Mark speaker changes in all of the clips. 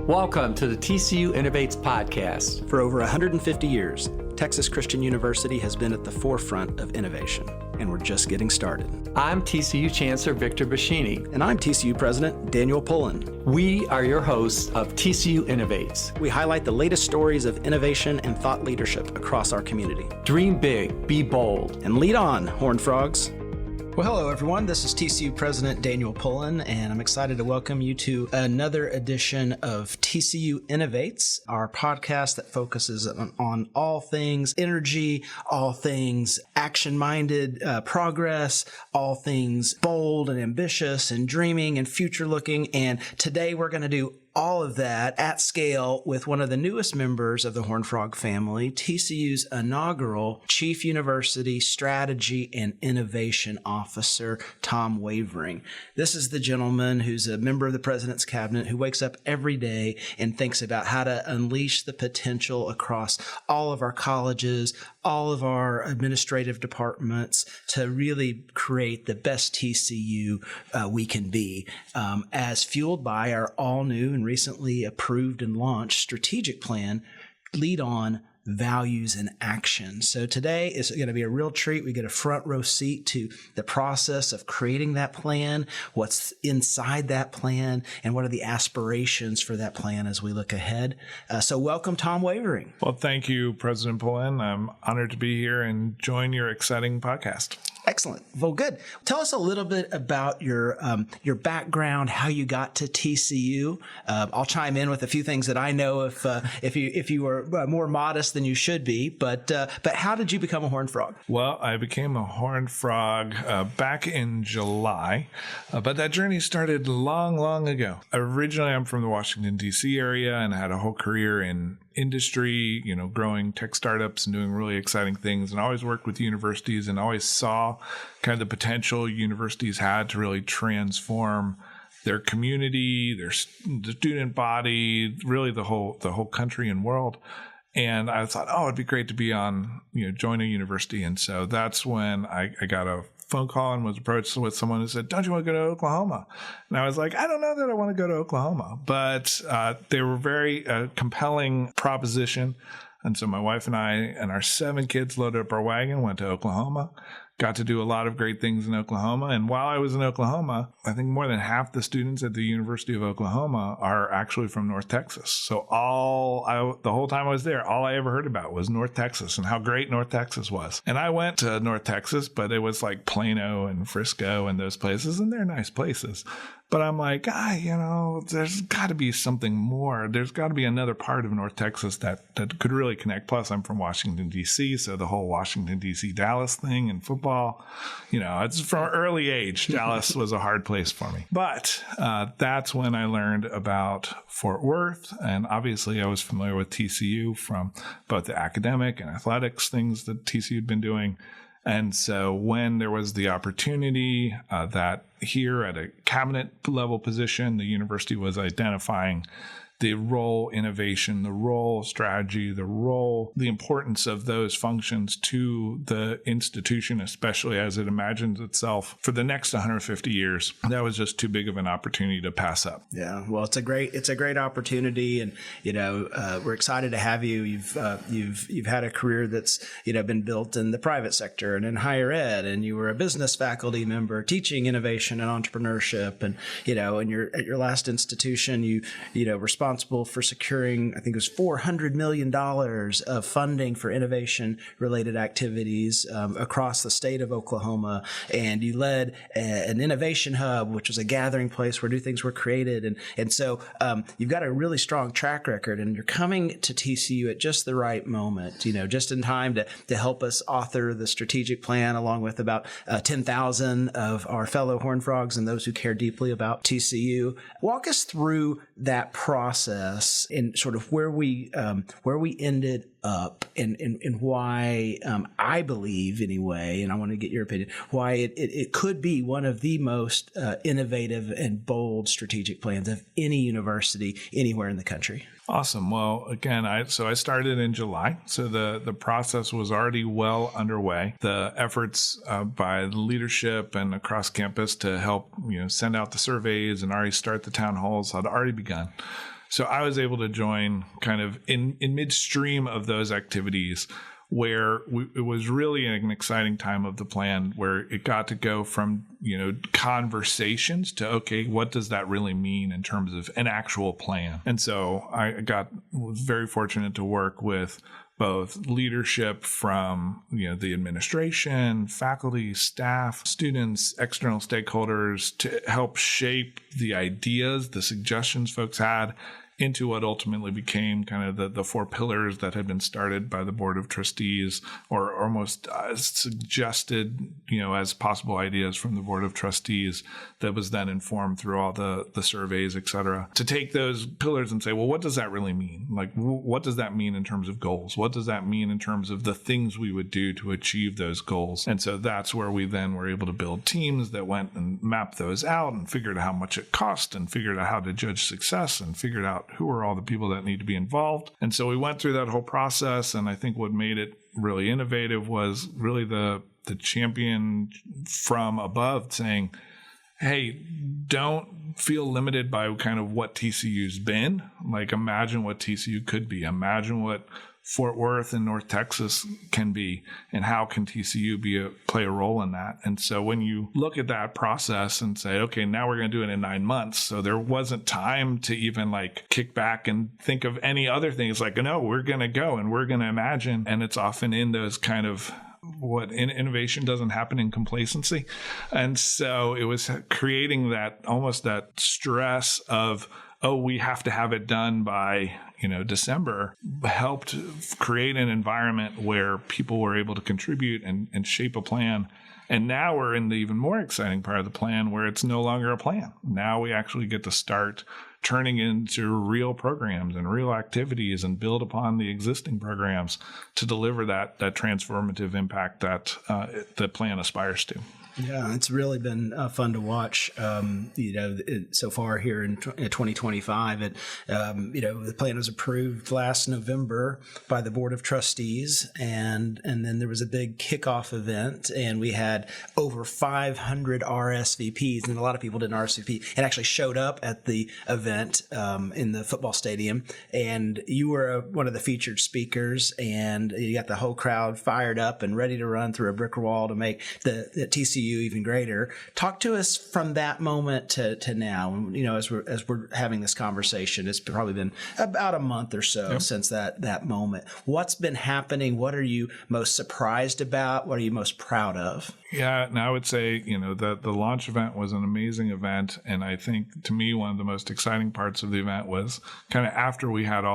Speaker 1: Welcome to the TCU Innovates podcast.
Speaker 2: For over 150 years, Texas Christian University has been at the forefront of innovation, and we're just getting started.
Speaker 1: I'm TCU Chancellor Victor Bashini.
Speaker 2: And I'm TCU President Daniel Pullen.
Speaker 1: We are your hosts of TCU Innovates.
Speaker 2: We highlight the latest stories of innovation and thought leadership across our community.
Speaker 1: Dream big, be bold,
Speaker 2: and lead on, Horned Frogs. Well, hello, everyone. This is TCU President Daniel Pullen, and I'm excited to welcome you to another edition of TCU Innovates, our podcast that focuses on all things energy, all things action-minded progress, all things bold and ambitious and dreaming and future-looking. And today we're going to do all of that at scale with one of the newest members of the Horned Frog family, TCU's inaugural Chief University Strategy and Innovation Officer, Tom Wavering. This is the gentleman who's a member of the President's Cabinet who wakes up every day and thinks about how to unleash the potential across all of our colleges, all of our administrative departments to really create the best TCU we can be, as fueled by our all-new and recently approved and launched strategic plan, Lead On, Values and Action. So today is going to be a real treat. We get a front row seat to the process of creating that plan, what's inside that plan, and what are the aspirations for that plan as we look ahead. So welcome, Tom Wavering.
Speaker 3: Well, thank you, President Pullen. I'm honored to be here and join your exciting podcast.
Speaker 2: Excellent. Well, good. Tell us a little bit about your background, how you got to TCU. I'll chime in with a few things that I know if you were more modest than you should be. But how did you become a Horned Frog?
Speaker 3: Well, I became a Horned Frog back in July, but that journey started long ago. Originally, I'm from the Washington, D.C. area, and I had a whole career in industry, growing tech startups and doing really exciting things, and I always worked with universities and always saw kind of the potential universities had to really transform their community, the student body, really the whole country and world. And I thought, it'd be great to be on, join a university. And so that's when I got a phone call and was approached with someone who said, don't you want to go to Oklahoma? And I was like, I don't know that I want to go to Oklahoma, but they were very compelling proposition. And so my wife and I and our 7 kids loaded up our wagon, went to Oklahoma, got to do a lot of great things in Oklahoma. And while I was in Oklahoma, I think more than half the students at the University of Oklahoma are actually from North Texas. So the whole time I was there, all I ever heard about was North Texas and how great North Texas was. And I went to North Texas, but it was like Plano and Frisco and those places, and they're nice places. But I'm like, there's got to be something more. There's got to be another part of North Texas that could really connect. Plus, I'm from Washington, D.C., so the whole Washington, D.C., Dallas thing and football, it's from an early age. Dallas was a hard place for me. But that's when I learned about Fort Worth. And obviously, I was familiar with TCU from both the academic and athletics things that TCU had been doing. And so when there was the opportunity that here at a cabinet level position, the university was identifying the role innovation, the role strategy, the importance of those functions to the institution, especially as it imagines itself for the next 150 years. That was just too big of an opportunity to pass up.
Speaker 2: Yeah, well, it's a great opportunity, and we're excited to have you. You've had a career that's been built in the private sector and in higher ed, and you were a business faculty member teaching innovation and entrepreneurship, and at your last institution, you responsible for securing, I think it was $400 million of funding for innovation-related activities across the state of Oklahoma. And you led an innovation hub, which was a gathering place where new things were created. And so you've got a really strong track record, and you're coming to TCU at just the right moment, just in time to help us author the strategic plan, along with about 10,000 of our fellow Horned Frogs and those who care deeply about TCU. Walk us through that process and sort of where we ended up, and why I believe anyway, and I want to get your opinion, why it could be one of the most innovative and bold strategic plans of any university anywhere in the country.
Speaker 3: Awesome. Well, again, I started in July, so the process was already well underway. The efforts by the leadership and across campus to help send out the surveys and already start the town halls had already begun. So I was able to join kind of in midstream of those activities, where it was really an exciting time of the plan, where it got to go from conversations to, okay, what does that really mean in terms of an actual plan? And so I was very fortunate to work with both leadership from the administration, faculty, staff, students, external stakeholders, to help shape the ideas, the suggestions folks had, into what ultimately became kind of the four pillars that had been started by the Board of Trustees, or almost suggested, as possible ideas from the Board of Trustees, that was then informed through all the surveys, et cetera, to take those pillars and say, well, what does that really mean? Like, what does that mean in terms of goals? What does that mean in terms of the things we would do to achieve those goals? And so that's where we then were able to build teams that went and mapped those out and figured out how much it cost and figured out how to judge success and figured out who are all the people that need to be involved. And so we went through that whole process. And I think what made it really innovative was really the champion from above saying, hey, don't feel limited by kind of what TCU's been. Like, imagine what TCU could be. Imagine what Fort Worth and North Texas can be, and how can TCU play a role in that? And so when you look at that process and say, okay, now we're going to do it in 9 months. So there wasn't time to even kick back and think of any other things. Like, no, we're going to go and we're going to imagine. And it's often in those kind of innovation doesn't happen in complacency. And so it was creating that almost that stress of, oh, we have to have it done by December, helped create an environment where people were able to contribute and shape a plan. And now we're in the even more exciting part of the plan, where it's no longer a plan. Now we actually get to start turning into real programs and real activities and build upon the existing programs to deliver that transformative impact that the plan aspires to.
Speaker 2: Yeah, it's really been fun to watch. So far here in 2025, the plan was approved last November by the Board of Trustees, and then there was a big kickoff event, and we had over 500 RSVPs, and a lot of people didn't RSVP and actually showed up at the event in the football stadium. And you were one of the featured speakers, and you got the whole crowd fired up and ready to run through a brick wall to make the TCU even greater. Talk to us from that moment to now. As we're having this conversation, it's probably been about a month or so since that moment. What's been happening? What are you most surprised about? What are you most proud of?
Speaker 3: Yeah, and I would say, the launch event was an amazing event. And I think, to me, one of the most exciting parts of the event was kind of after we had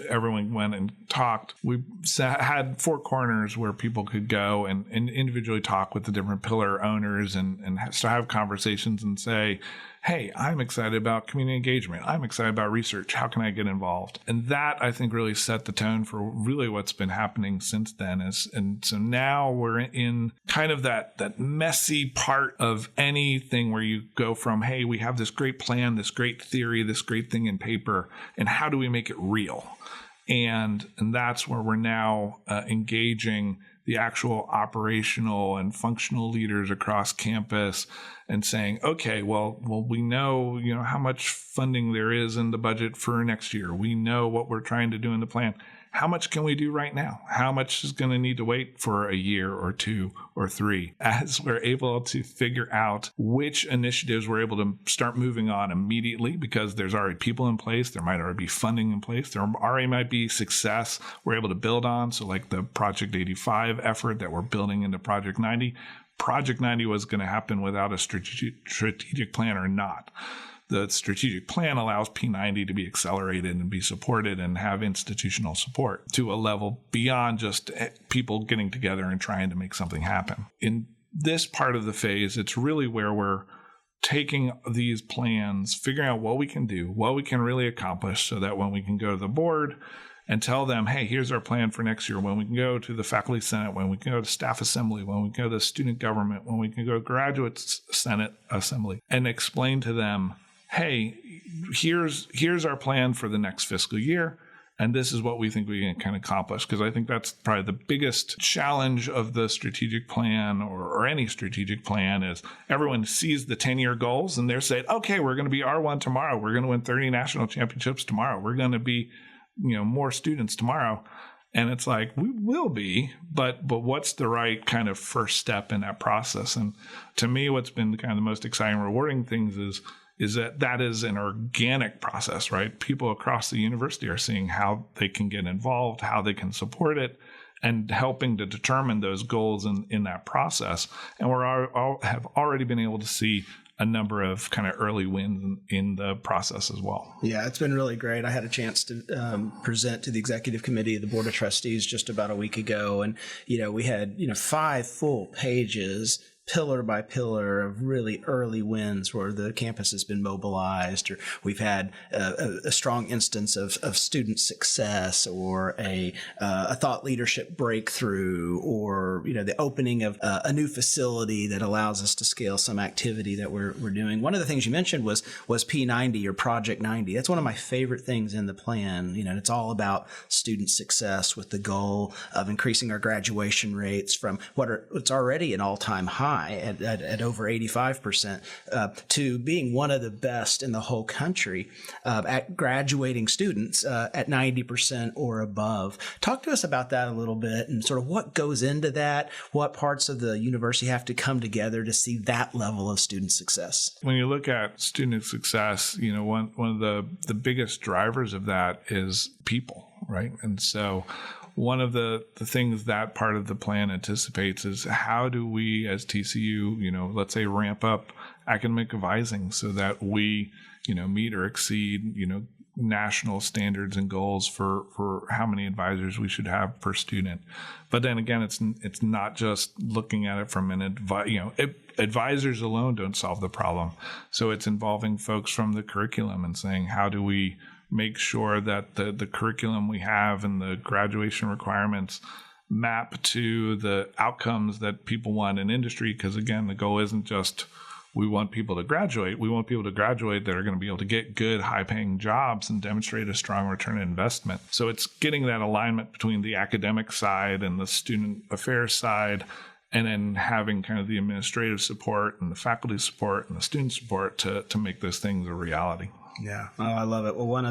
Speaker 3: everyone went and talked, we had four corners where people could go and individually talk with the different pillar owners and have conversations and say, hey, I'm excited about community engagement. I'm excited about research. How can I get involved? And that, I think, really set the tone for really what's been happening since then. And so now we're in kind of that messy part of anything where you go from, hey, we have this great plan, this great theory, this great thing in paper, and how do we make it real? And that's where we're now engaging the actual operational and functional leaders across campus and saying, okay, well, we know, how much funding there is in the budget for next year. We know what we're trying to do in the plan. How much can we do right now? How much is going to need to wait for a year or two or three, as we're able to figure out which initiatives we're able to start moving on immediately, because there's already people in place. There might already be funding in place. There already might be success we're able to build on. So like the Project 85 effort that we're building into Project 90. Project 90 was going to happen without a strategic plan or not. The strategic plan allows P90 to be accelerated and be supported and have institutional support to a level beyond just people getting together and trying to make something happen. In this part of the phase, it's really where we're taking these plans, figuring out what we can do, what we can really accomplish, so that when we can go to the board and tell them, hey, here's our plan for next year, when we can go to the faculty senate, when we can go to staff assembly, when we can go to student government, when we can go to graduate senate assembly, and explain to them, hey, here's our plan for the next fiscal year. And this is what we think we can accomplish. Because I think that's probably the biggest challenge of the strategic plan or any strategic plan is everyone sees the 10-year goals and they're saying, okay, we're going to be R1 tomorrow. We're going to win 30 national championships tomorrow. We're going to be, more students tomorrow. And it's like, we will be, but what's the right kind of first step in that process? And to me, what's been kind of the most exciting, rewarding things is that is an organic process, right? People across the university are seeing how they can get involved, how they can support it, and helping to determine those goals in that process. And have already been able to see a number of kind of early wins in the process as well.
Speaker 2: Yeah, it's been really great. I had a chance to present to the executive committee of the Board of Trustees just about a week ago. And, we had, 5 full pages pillar by pillar of really early wins where the campus has been mobilized, or we've had a strong instance of student success, or a thought leadership breakthrough, or the opening of a new facility that allows us to scale some activity that we're doing. One of the things you mentioned was P90 or Project 90. That's one of my favorite things in the plan. It's all about student success with the goal of increasing our graduation rates from what's already an all-time high at over 85% to being one of the best in the whole country at graduating students at 90% or above. Talk to us about that a little bit and sort of what goes into that, what parts of the university have to come together to see that level of student success.
Speaker 3: When you look at student success, one of the biggest drivers of that is people, right? And so one of the things that part of the plan anticipates is how do we as TCU, let's say ramp up academic advising so that we, meet or exceed, national standards and goals for how many advisors we should have per student. But then again, it's not just looking at it from advisors alone don't solve the problem. So it's involving folks from the curriculum and saying, how do we make sure that the curriculum we have and the graduation requirements map to the outcomes that people want in industry? Because again, the goal isn't just we want people to graduate. We want people to graduate that are going to be able to get good, high-paying jobs and demonstrate a strong return on investment. So it's getting that alignment between the academic side and the student affairs side, and then having kind of the administrative support and the faculty support and the student support to make those things a reality.
Speaker 2: Yeah. Oh, I love it. Well, one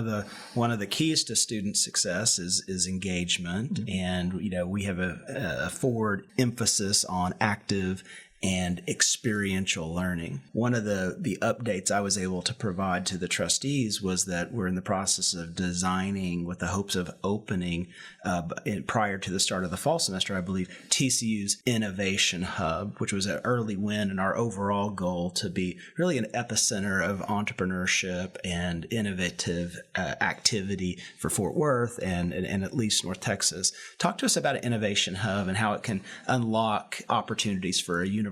Speaker 2: of the keys to student success is engagement. Mm-hmm. And, we have a forward emphasis on active and experiential learning. One of the updates I was able to provide to the trustees was that we're in the process of designing with the hopes of opening prior to the start of the fall semester, I believe, TCU's Innovation Hub, which was an early win in our overall goal to be really an epicenter of entrepreneurship and innovative activity for Fort Worth and at least North Texas. Talk to us about an Innovation Hub and how it can unlock opportunities for a university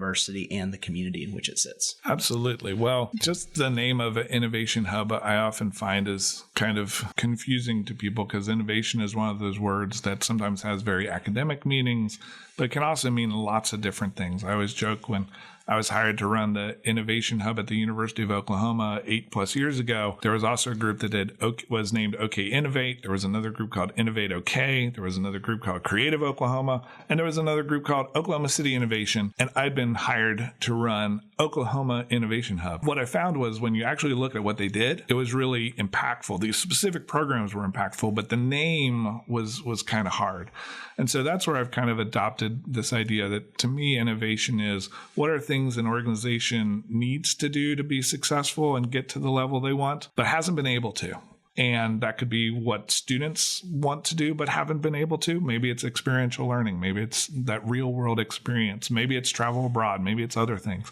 Speaker 2: and the community in which it sits.
Speaker 3: Absolutely. Well, just the name of an Innovation Hub I often find is kind of confusing to people because innovation is one of those words that sometimes has very academic meanings, but it can also mean lots of different things. I always joke when I was hired to run the Innovation Hub at the University of Oklahoma 8+ years ago. There was also a group that was named OK Innovate. There was another group called Innovate OK. There was another group called Creative Oklahoma. And there was another group called Oklahoma City Innovation. And I'd been hired to run Oklahoma Innovation Hub. What I found was when you actually look at what they did, it was really impactful. These specific programs were impactful, but the name was kind of hard. And so that's where I've kind of adopted this idea that to me, innovation is what are things an organization needs to do to be successful and get to the level they want, but hasn't been able to. And that could be what students want to do but haven't been able to. Maybe it's experiential learning. Maybe it's that real world experience. Maybe it's travel abroad. Maybe it's other things.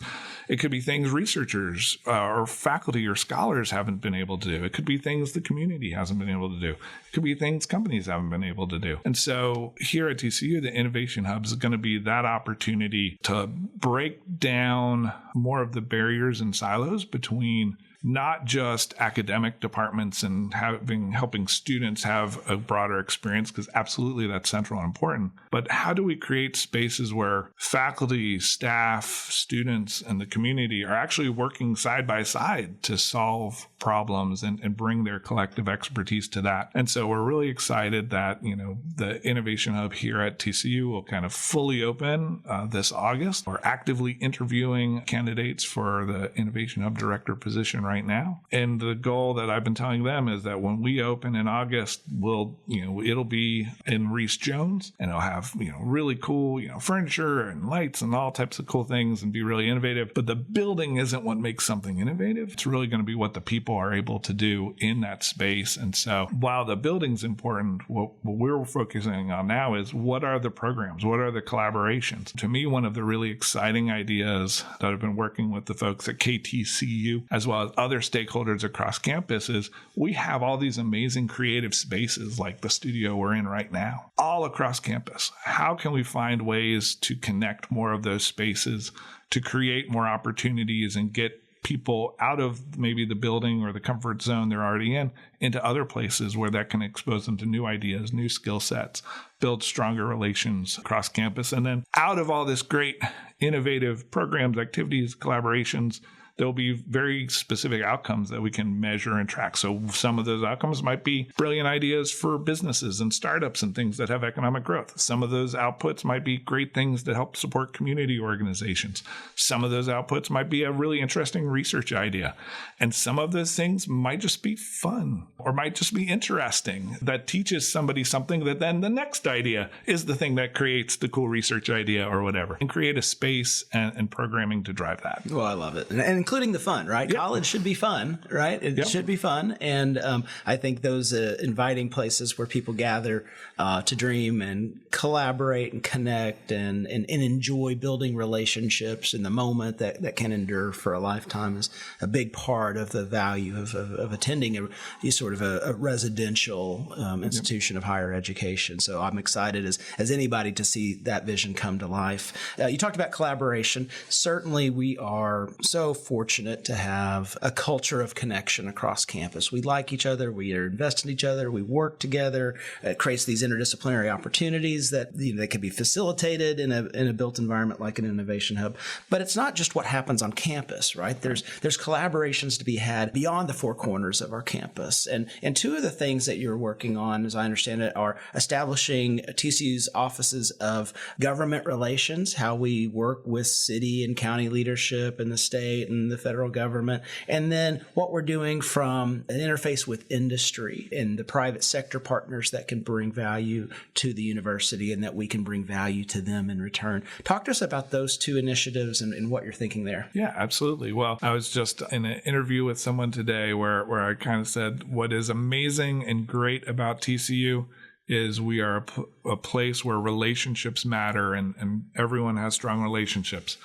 Speaker 3: It could be things researchers or faculty or scholars haven't been able to do. It could be things the community hasn't been able to do. It could be things companies haven't been able to do. And so here at TCU, the Innovation Hub is going to be that opportunity to break down more of the barriers and silos between not just academic departments and helping students have a broader experience, because absolutely that's central and important. But how do we create spaces where faculty, staff, students, and the community are actually working side by side to solve problems and bring their collective expertise to that? And so we're really excited that, the Innovation Hub here at TCU will kind of fully open this August. We're actively interviewing candidates for the Innovation Hub director position right now. And the goal that I've been telling them is that when we open in August, it'll be in Reese Jones, and it'll have, really cool, furniture and lights and all types of cool things and be really innovative. But the building isn't what makes something innovative. It's really going to be what the people are able to do in that space. And so while the building's important, what we're focusing on now is what are the programs? What are the collaborations? To me, one of the really exciting ideas that I've been working with the folks at KTCU, as well as other stakeholders across campus, is we have all these amazing creative spaces like the studio we're in right now, all across campus. How can we find ways to connect more of those spaces to create more opportunities and get people out of maybe the building or the comfort zone they're already in into other places where that can expose them to new ideas, new skill sets, build stronger relations across campus? And then out of all this great innovative programs, activities, collaborations, there'll be very specific outcomes that we can measure and track. So some of those outcomes might be brilliant ideas for businesses and startups and things that have economic growth. Some of those outputs might be great things that help support community organizations. Some of those outputs might be a really interesting research idea. And some of those things might just be fun or might just be interesting that teaches somebody something that then the next idea is the thing that creates the cool research idea or whatever, and create a space and programming to drive that.
Speaker 2: Well, I love it. And including the fun, right? Yep. College should be fun, right? It should be fun. And I think those inviting places where people gather to dream and collaborate and connect and enjoy building relationships in the moment that can endure for a lifetime is a big part of the value of attending a residential institution of higher education. So I'm excited as anybody to see that vision come to life. You talked about collaboration. Certainly we are so fortunate to have a culture of connection across campus. We like each other. We are invested in each other. We work together. It creates these interdisciplinary opportunities that that can be facilitated in a built environment like an innovation hub. But it's not just what happens on campus, right? There's collaborations to be had beyond the four corners of our campus. And two of the things that you're working on, as I understand it, are establishing TCU's offices of government relations, how we work with city and county leadership and the state and the federal government, and then what we're doing from an interface with industry and the private sector partners that can bring value to the university and that we can bring value to them in return. Talk to us about those two initiatives and what you're thinking there.
Speaker 3: Yeah, absolutely. Well, I was just in an interview with someone today where I kind of said what is amazing and great about TCU is we are a place where relationships matter and everyone has strong relationships.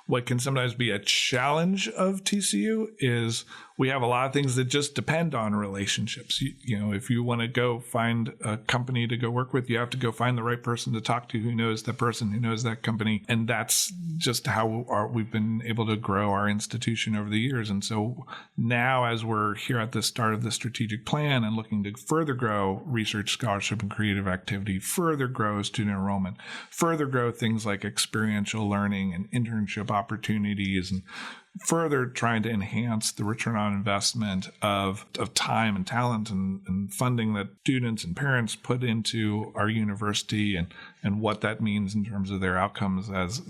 Speaker 3: What can sometimes be a challenge of TCU is we have a lot of things that just depend on relationships. If you want to go find a company to go work with, you have to go find the right person to talk to who knows the person who knows that company. And that's just how we've been able to grow our institution over the years. And so now as we're here at the start of the strategic plan and looking to further grow research, scholarship, and creative activity, further grow student enrollment, further grow things like experiential learning and internship opportunities, and further trying to enhance the return on investment of time and talent and funding that students and parents put into our university and what that means in terms of their outcomes as,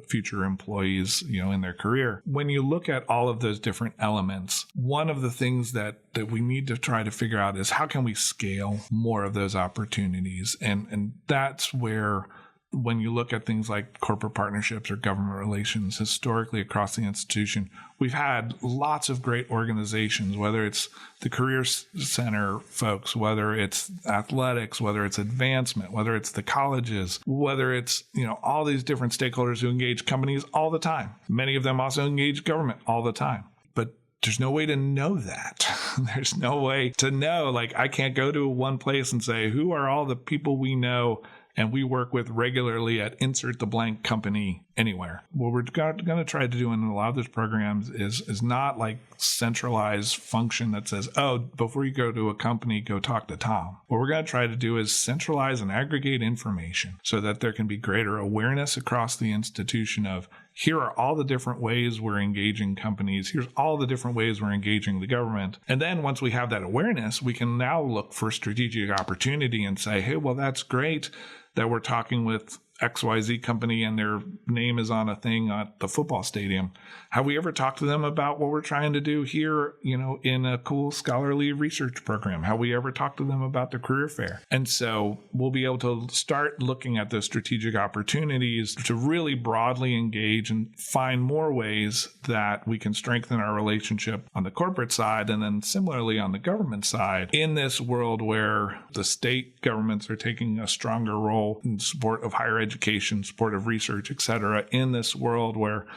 Speaker 3: future employees, in their career. When you look at all of those different elements, one of the things that we need to try to figure out is how can we scale more of those opportunities? And that's where when you look at things like corporate partnerships or government relations, historically across the institution, we've had lots of great organizations, whether it's the Career Center folks, whether it's athletics, whether it's advancement, whether it's the colleges, whether it's, all these different stakeholders who engage companies all the time. Many of them also engage government all the time. But there's no way to know that. There's no way to know. Like, I can't go to one place and say, who are all the people we know and we work with regularly at insert the blank company anywhere. What we're going to try to do in a lot of those programs is not like centralized function that says, oh, before you go to a company, go talk to Tom. What we're going to try to do is centralize and aggregate information so that there can be greater awareness across the institution of, here are all the different ways we're engaging companies. Here's all the different ways we're engaging the government. And then once we have that awareness, we can now look for strategic opportunity and say, hey, well, that's great that we're talking with XYZ company and their name is on a thing at the football stadium. Have we ever talked to them about what we're trying to do here, in a cool scholarly research program? Have we ever talked to them about the career fair? And so we'll be able to start looking at those strategic opportunities to really broadly engage and find more ways that we can strengthen our relationship on the corporate side and then similarly on the government side in this world where the state governments are taking a stronger role in support of higher education, support of research, et cetera, in this world where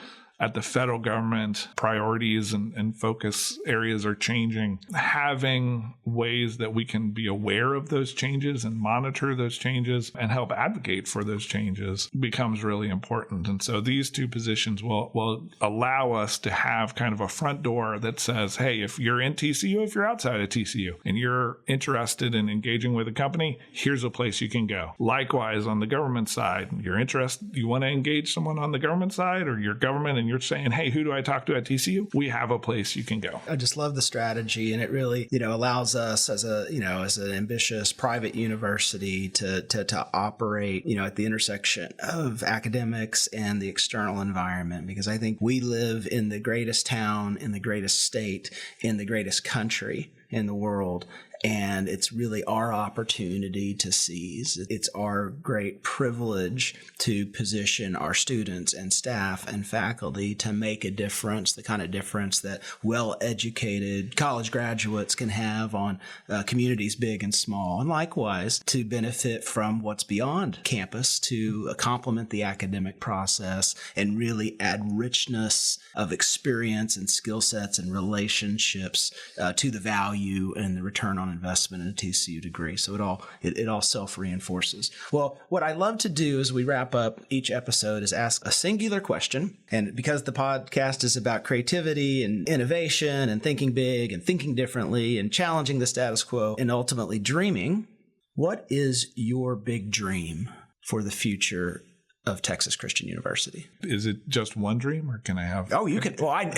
Speaker 3: at the federal government, priorities and focus areas are changing. Having ways that we can be aware of those changes and monitor those changes and help advocate for those changes becomes really important. And so these two positions will allow us to have kind of a front door that says, hey, if you're in TCU, if you're outside of TCU, and you're interested in engaging with a company, here's a place you can go. Likewise, on the government side, you're interested, you want to engage someone on the government side or your government and you're saying, hey, who do I talk to at TCU? We have a place you can go.
Speaker 2: I just love the strategy, and it really, allows us as an ambitious private university to operate, at the intersection of academics and the external environment, because I think we live in the greatest town, in the greatest state, in the greatest country in the world. And it's really our opportunity to seize. It's our great privilege to position our students and staff and faculty to make a difference, the kind of difference that well-educated college graduates can have on communities big and small. And likewise, to benefit from what's beyond campus to complement the academic process and really add richness of experience and skill sets and relationships to the value and the return on investment in a TCU degree. So it all self-reinforces. Well, what I love to do as we wrap up each episode is ask a singular question. And because the podcast is about creativity and innovation and thinking big and thinking differently and challenging the status quo and ultimately dreaming, what is your big dream for the future of Texas Christian University?
Speaker 3: Is it just one dream, or can I have?
Speaker 2: Oh, you can. Well,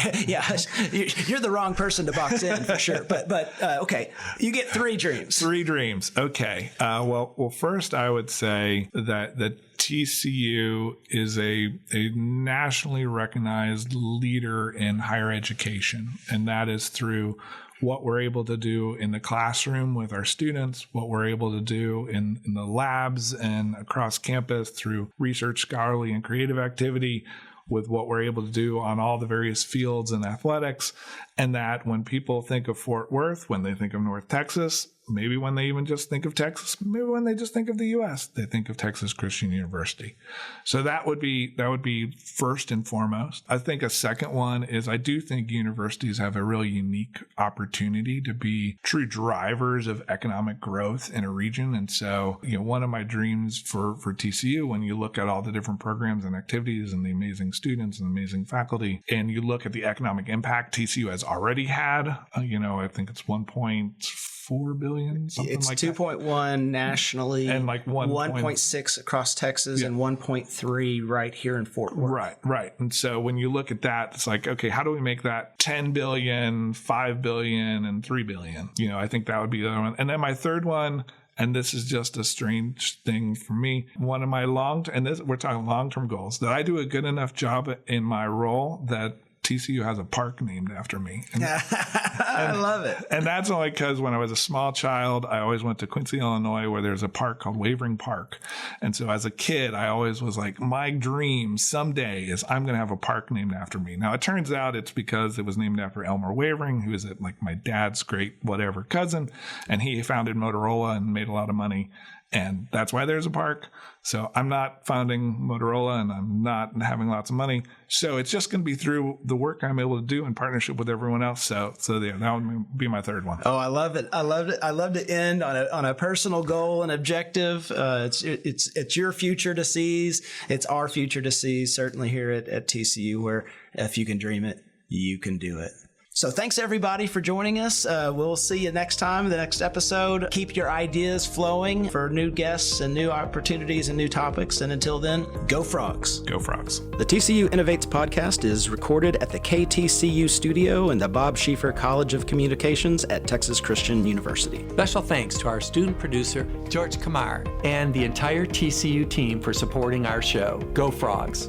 Speaker 2: you're the wrong person to box in for sure. But okay, you get 3 dreams.
Speaker 3: 3 dreams. Okay. Well, first I would say that TCU is a nationally recognized leader in higher education, and that is through what we're able to do in the classroom with our students, what we're able to do in the labs and across campus through research, scholarly, and creative activity, with what we're able to do on all the various fields in athletics. And that when people think of Fort Worth, when they think of North Texas, maybe when they even just think of Texas, maybe when they just think of the U.S., they think of Texas Christian University. So that would be first and foremost. I think a second one is I do think universities have a really unique opportunity to be true drivers of economic growth in a region. And so, one of my dreams for TCU, when you look at all the different programs and activities and the amazing students and amazing faculty, and you look at the economic impact TCU has already had, I think it's 1.4 billion, something
Speaker 2: it's
Speaker 3: like
Speaker 2: 2.1 nationally,
Speaker 3: and like
Speaker 2: 1.6 across Texas, and 1.3 right here in Fort Worth.
Speaker 3: Right. And so when you look at that, it's like, okay, how do we make that 10 billion, 5 billion, and 3 billion? I think that would be the other one. And then my third one, and this is just a strange thing for me, one of my we're talking long-term goals, that I do a good enough job in my role that TCU has a park named after me.
Speaker 2: I love it.
Speaker 3: And that's only because when I was a small child, I always went to Quincy, Illinois, where there's a park called Wavering Park. And so as a kid, I always was like, my dream someday is I'm going to have a park named after me. Now, it turns out it's because it was named after Elmer Wavering, who is like my dad's great whatever cousin. And he founded Motorola and made a lot of money. And that's why there's a park. So I'm not founding Motorola and I'm not having lots of money. So it's just going to be through the work I'm able to do in partnership with everyone else. So there, that would be my third one.
Speaker 2: Oh, I love it. I loved it. I love to end on a personal goal and objective. It's your future to seize. It's our future to seize, certainly here at TCU, where if you can dream it, you can do it. So thanks, everybody, for joining us. We'll see you next time, the next episode. Keep your ideas flowing for new guests and new opportunities and new topics. And until then, go Frogs.
Speaker 3: Go Frogs.
Speaker 2: The TCU Innovates podcast is recorded at the KTCU studio in the Bob Schieffer College of Communications at Texas Christian University.
Speaker 1: Special thanks to our student producer, George Kamar, and the entire TCU team for supporting our show. Go Frogs.